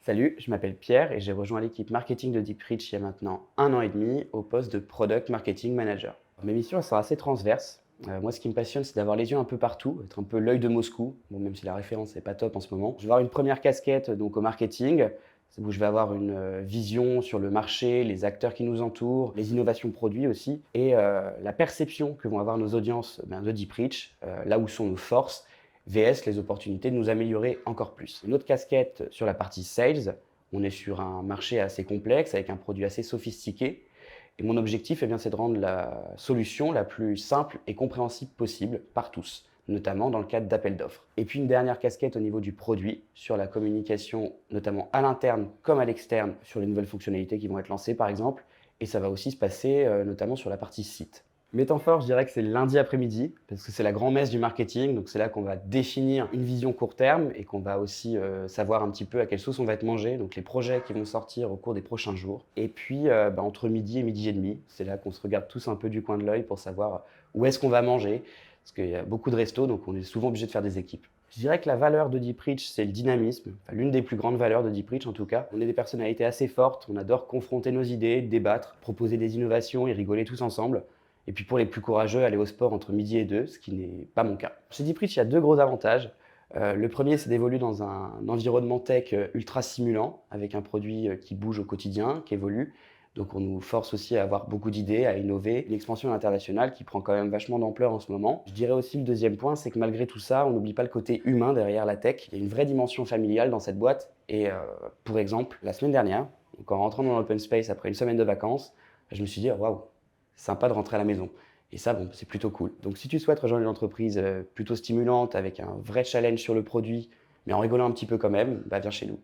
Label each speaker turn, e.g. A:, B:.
A: Salut, je m'appelle Pierre et j'ai rejoint l'équipe marketing de Deeprich il y a maintenant 1 an et demi au poste de Product Marketing Manager. Mes missions elles sont assez transverses. Moi, ce qui me passionne, c'est d'avoir les yeux un peu partout, être un peu l'œil de Moscou, bon, même si la référence n'est pas top en ce moment. Je vais avoir une première casquette donc au marketing, c'est où je vais avoir une vision sur le marché, les acteurs qui nous entourent, les innovations produits aussi, et la perception que vont avoir nos audiences de Deeprich, là où sont nos forces, VS les opportunités de nous améliorer encore plus. Une autre casquette sur la partie sales, on est sur un marché assez complexe avec un produit assez sophistiqué. Et mon objectif, c'est de rendre la solution la plus simple et compréhensible possible par tous, notamment dans le cadre d'appels d'offres. Et puis une dernière casquette au niveau du produit, sur la communication, notamment à l'interne comme à l'externe, sur les nouvelles fonctionnalités qui vont être lancées par exemple. Et ça va aussi se passer notamment sur la partie site. Mes temps forts, je dirais que c'est le lundi après-midi, parce que c'est la grand-messe du marketing. Donc c'est là qu'on va définir une vision court terme et qu'on va aussi savoir un petit peu à quelle sauce on va être mangé, donc les projets qui vont sortir au cours des prochains jours. Et puis entre midi et midi et demi, c'est là qu'on se regarde tous un peu du coin de l'œil pour savoir où est-ce qu'on va manger, parce qu'il y a beaucoup de restos, donc on est souvent obligé de faire des équipes. Je dirais que la valeur de Deeprich, c'est le dynamisme, enfin, l'une des plus grandes valeurs de Deeprich en tout cas. On est des personnalités assez fortes, on adore confronter nos idées, débattre, proposer des innovations et rigoler tous ensemble. Et puis pour les plus courageux, aller au sport entre midi et 2, ce qui n'est pas mon cas. Chez Deeprich, il y a deux gros avantages. Le premier, c'est d'évoluer dans un environnement tech ultra stimulant, avec un produit qui bouge au quotidien, qui évolue. Donc on nous force aussi à avoir beaucoup d'idées, à innover. Une expansion internationale qui prend quand même vachement d'ampleur en ce moment. Je dirais aussi le deuxième point, c'est que malgré tout ça, on n'oublie pas le côté humain derrière la tech. Il y a une vraie dimension familiale dans cette boîte. Et pour exemple, la semaine dernière, donc en rentrant dans l'open space après une semaine de vacances, je me suis dit, waouh, sympa de rentrer à la maison. Et ça, bon, c'est plutôt cool. Donc si tu souhaites rejoindre une entreprise plutôt stimulante, avec un vrai challenge sur le produit, mais en rigolant un petit peu quand même, bah viens chez nous.